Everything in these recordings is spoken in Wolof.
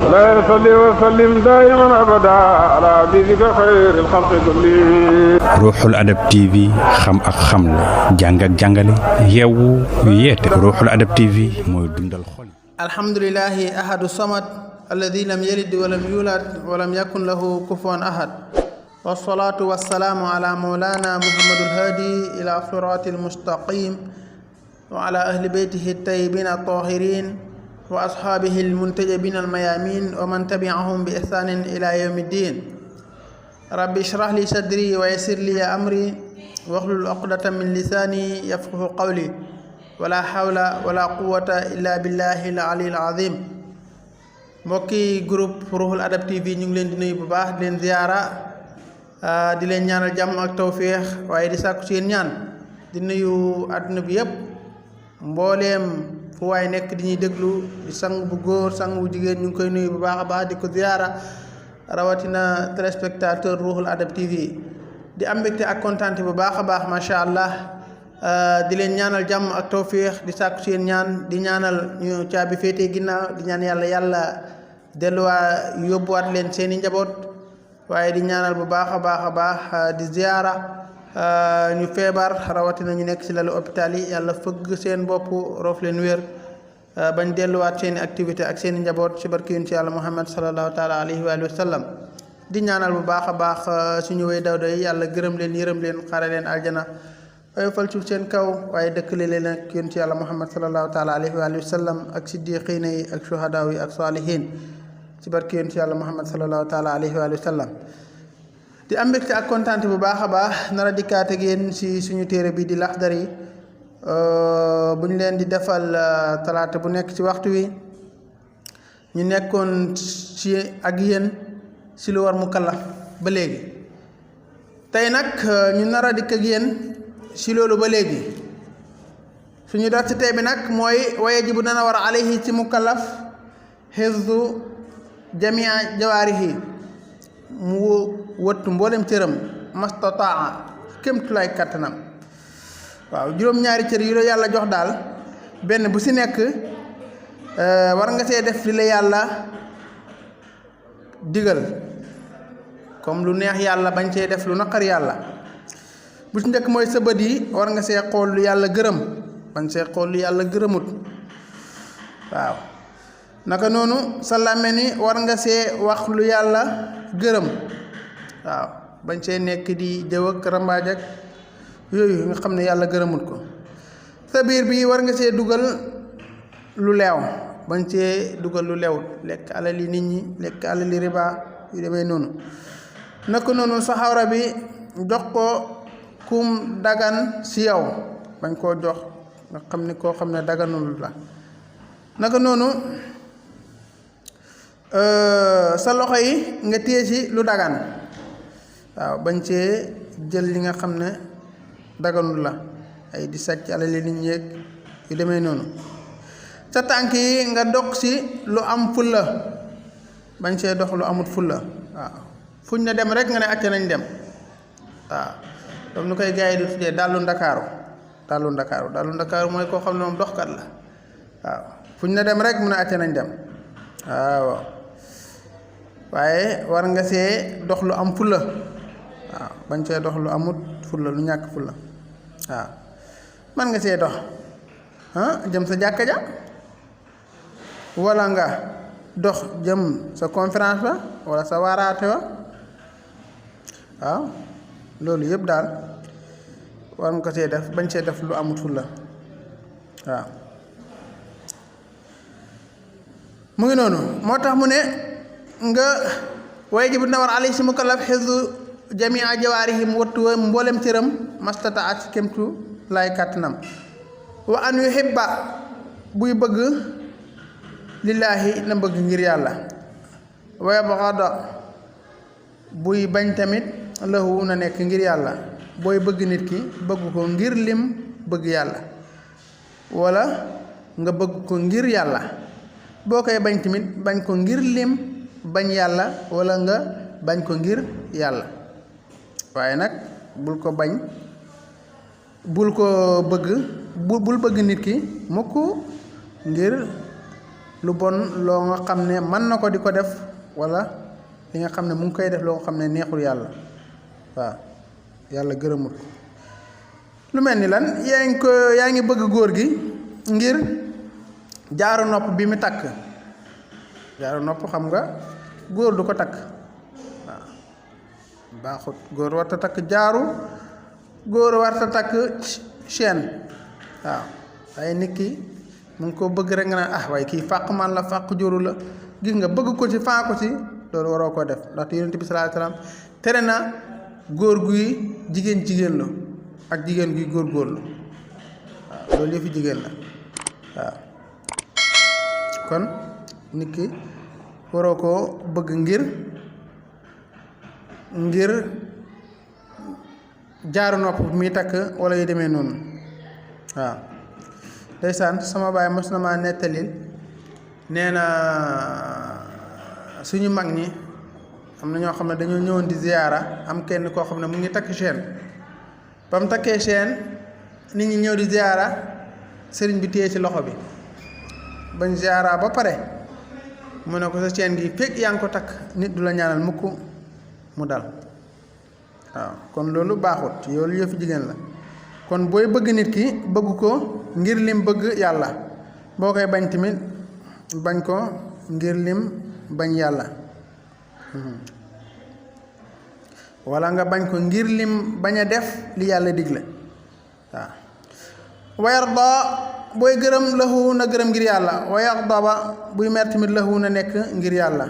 لا يصلي وسلم دائما ابدا على حبيبك خير الخلق كلهم. Ruuxul Adab TV xam ak xamle jàng ak jàngale yeewu yeete. Ruuxul Adab TV mooy dundal xol. alhamdulillahi ahadu samad alladi lam yalid walam yulad walam yakun lahu kufuwan ahad. wasalaatu wasalaamu ala mawlana muhammadul hadi ila siraatil mustaqim wa ala ahli beytihi tayyibin at-tahirin wa ashaabihi al-muntajabin al-mayamin wa man tabi'ahum bi ihsanin ila yawmi ddin. rabbi ishrah li sadri wa yassir li amri wahlul uqdatan min lisani yafqahu qawli wala hawla wala quwwata illa billahi al-ali al-azim. mbokki groupe Ruuxul Adab TV ñu ngi leen di nuyu bu baax di leen ziyaara di leen ñaanal jàmm ak tawféex waaye di sàkku ci yéen ñaan di nuyu àdduna bi yépp mbooleem fu waay nekk di ñuy déglu di sang bu góor sang bu jigéen ñu ngi koy nuyu bu baax a baax di ko ziyaara rawatina téléspectateur Ruuxul Adab TV di am mbégte ak kontaante bu baax a baax macha allah di leen ñaanal jàmm ak tawféex di sàkku ci yéen ñaan di ñaanal ñu caabi féetee ginnaaw di ñaan yàlla delluwaa yóbbuwaat leen seeni njaboot waaye di ñaanal bu baax a baax di ziyaara ñu feebar rawatina ñu nekk ci lalu hôpital yi yàlla fëgg seen bopp roof leen wér bañ delluwaat seeni activité ak seeni njaboot ci barke yonent yàlla Muhammad sallallahu taala alayhi wa sallam. di ñaanal bu baax a baax suñu way dawda yi yàlla gërëm leen yërëm leen xare leen aljana oyofal suuf seen kaw waaye dëkkale leen ak yonent yàlla Muhammad sallallahu taala alayhi wa sallam ak siddiqiina yi ak shuhadaa yi ak saalihiin ci barke yonent yàlla Muhammad sallallahu taala alayhi wa sallam. di am mbégte ak kontaante bu baax a baax nar a dikkaat ak yéen ci suñu téere bi di Laxdari bu ñu leen di defal talaata bu nekk ci waxtu wi ñu nekkoon ci ak yéen ci lu war mukallaf ba léegi tey nag ñu nar a dikk ak yéen ci loolu ba léegi suñu def ci tey bi nag mooy wa yajibu dana war alayhi ci mukallaf hifzu jamia jawaarihi mu wëttu mboolem cëram mastataa kémtulaay kattanam. waaw juróom-ñaari cër yu la yàlla jox daal benn bu ci nekk war nga see def li la yàlla digal comme lu neex yàlla bañ cee def lu naqar yàlla. bu ci njëkk mooy sa bët yi war nga see xool lu yàlla gërëm bañ see xool lu yàlla gërëmut. waaw naka noonu sa làmmiñ ni war nga see wax lu yàlla gërëm waaw bañ see nekk di jëw ak rambaaj ak yooyu nga xam ne yàlla gërëmut ko. sa biir bi war nga see dugal lu leew bañ see dugal lu leewut lekk alali nit ñi lekk alali riba yu demee noonu. naka noonu sa xawra bi jox ko kum dagan si yow bañ koo jox nga xam ni koo xam ne daganul la. naka noonu sa loxo yi nga téye ci lu dagan waaw bañ cee jël li nga xam ne daganul la ay di sàcc alali nit ñi yu demee noonu. sa tànk yi nga dox ci lu am fulla bañ cee dox lu amut fulla waaw fuñ na dem rek nga ne acca nañ dem waaw comme nu koy gars yi di tuddee dallu ndakaaru mooy koo xam ne moom doxkat la waaw fuñ na dem rek mu ne acca nañ dem waaw waaye war nga see dox lu am fulla waaw bañ see dox lu amut fulla lu ñàkk fulla waaw man nga see dox jëm sa jàkka ja wala nga dox jëm sa conférence ba wala sa waaraate wa waaw loolu yëpp daal war nga ko see def bañ see def lu amut fulla waaw mu ngi noonu moo tax mu ne nga wajibu na war alayhi si mukallaf hifzu jamia jawaarihim wattu mboolem cëram mastataat kemtu lay kàttanam. wa an yuhibba buy bëgg lillaahi na bëgg ngir yàlla wa yabghada buy bañ tamit lahu na nekk ngir yàlla. booy bëgg nit ki bëgg ko ngir lim bëgg yàlla wala nga bëgg ko ngir yàlla. boo koy bañ tamit bañ ko ngir lim bañ yàlla wala nga bañ ko ngir yàlla waaye nag bul ko bañ bul ko bëgg bul bëgg nit ki mukk ngir lu bon loo nga xam ne mën na ko di ko def wala li nga xam ne mu ngi koy def loo nga xam ne neexul yàlla waaw yàlla gërëmul ko lu mel ni lan yaa ngi bëgg góor gi ngir jaaru nopp bi mu takk jaaru nopp xam nga góor du ko takk waaw baaxut góor warta takk jaaru góor warta takk chaîne waaw waaye nit ki mu ngi ko bëgg rek nga naan waaye kii fàq man la fàq jóoru la gis nga bëgg ko ci faa ko ci loolu waroo koo def ndaxte yonent bi sallallahu alayhi wasallam tere na góor guy jigéen la ak jigéen guy góor la waaw loolu yëfi jigéen la waaw kon nit ki waroo koo bëgg ngir jaaru nopp bi muy takk wala yu demee noonu waaw ndeysaan sama baay mos na maa nettalil nee na suñu mag ñi am na ñoo xam ne dañoo ñëwoon di ziyaara am kenn koo xam ne mu ngi takk chaîne ba mu takkee chaîne nit ñi ñëw di ziyaara sëriñ bi téye ci loxo bi bañ ziyaara ba pare mu ne ko sa chaîne gi fekk yaa ngi ko takk nit du la ñaanal mukk mu dal waaw kon loolu baaxut yoolu yëfu jigéen la kon booy bëgg nit ki bëgg ko ngir lim bëgg yàlla boo koy bañ tamit bañ ko ngir lim bañ yàlla wala nga bañ ko ngir lim bañ a def li yàlla digle waaw wayarda booy gërëm lahu na gërëm ngir yàlla wayardaba buy mer tamit lahu na nekk ngir yàlla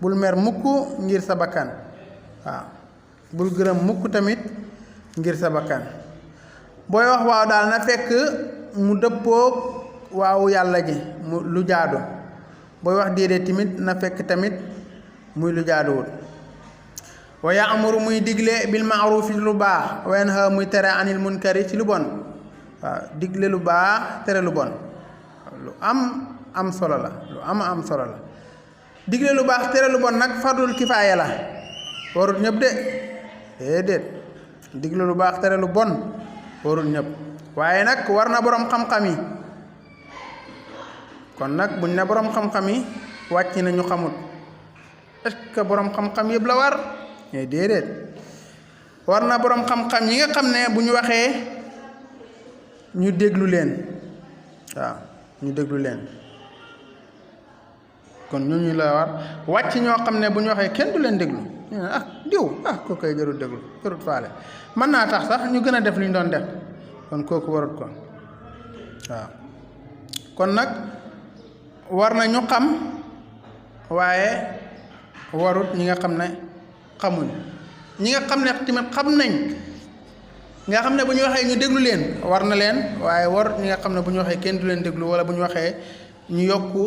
bul mer mukk ngir sa bakkan waaw bul gërëm mukk tamit ngir sa bakkan booy wax waaw daal na fekk mu dëppoog waaw yàlla ji mu lu jaadu booy wax déedéet tamit na fekk tamit muy lu jaaduwul wa yaamuru muy digle bil maarufi lu baax wa yanha muy tere anil munkari ci lu bon waaw digle lu baax tere lu bon lu am solo la lu am solo la digle lu baax tere lu bon nag fardul kifaaya la warul ñëpp de déedéet digle lu baax tere lu bon warul ñëpp waaye nag war na boroom xam-xam yi kon nag buñ ne boroom xam-xam yi wàcc na ñu xamut est-ce que boroom xam-xam yëpp la war déedéet war na boroom xam-xam yi nga xam ne bu ñu waxee ñu déglu leen waaw ñu déglu leen kon ñooñu la war wàcc ñoo xam ne bu ñu waxee kenn du leen déglu ñu ne diw ko koy jarul déglu jarul faale mën naa tax sax ñu gën a def li ñu doon def kon kooku warut ko waaw kon nag war na ñu xam waaye warut ñi nga xam ne xamuñ ñi nga xam ne tamit xam nañ nga xam ne bu ñu waxee ñu déglu leen war na leen waaye warut ñi nga xam ne bu ñu waxee kenn du leen déglu wala bu ñu waxee ñu yokku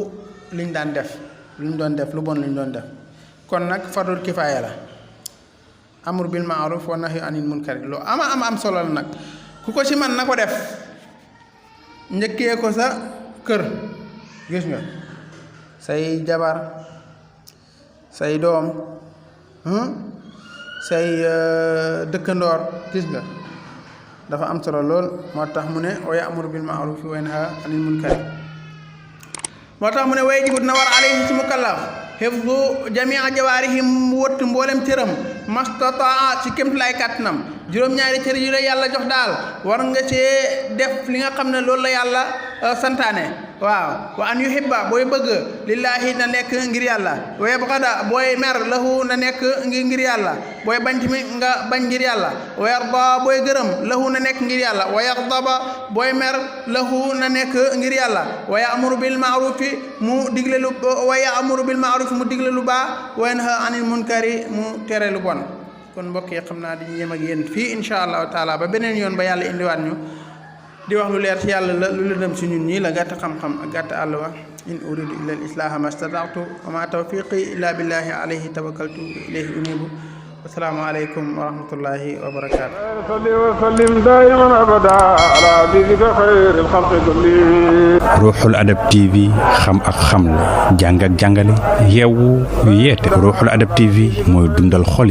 liñ daan def luñ doon def lu bon luñ doon def kon nag fardul kifaaya la amru bil ma'ruf wa nahyu anil munkar lu am solo la nag ku ko ci man na ko def njëkkee ko sa kër gis nga say jabar say doom say dëkkandoor gis nga dafa am solo lool moo tax mu ne wa ya'muru bil ma'ruf wa yanha anil munkar moo tax mu ne way jibut na war alayhi ci mukallaf hifdu jami'a jawaarihim mu wëtt mboolem cëram mastataa ci kémtulaay kàttanam juróom-ñaari cër yi la yàlla jox daal war nga cee def li nga xam ne loolu la yàlla santaane waaw wa an yuhibba booy bëgg lillaahi na nekk ngir yàlla wa yabghada booy mer lahu na nekk ngir yàlla booy bañ tamit nga bañ ngir yàlla wa yarda booy gërëm lahu na nekk ngir yàlla wa yaghdaba booy mer lahu na nekk ngir yàlla wa ya'muru bil ma'rufi mu digle lu wa ya'muru bil ma'rufi mu digle lu baax wa yanha anil munkari mu tere lu bon kon mbokk yi xam naa dañuy yem ak yéen fii insha allahu taala ba beneen yoon ba yàlla indiwaat ñu di wax lu leer ci yàlla la lu lëndëm si ñun ñii la gàtt xam-xam ak gàtt àll wa in uridu illa al islaha ma stata'tu wa ma tawfiqi illa billahi alayhi tawakkaltu ilayhi unibu assalaamu aleykum wa rahmatullahi wa barakatuh صل وسلم دائما ابدا على حبيبك خير الخلق كلهم Ruuxul Adab TV xam ak xamle jàng ak jàngale yeewu yeete Ruuxul Adab TV mooy dundal xol yi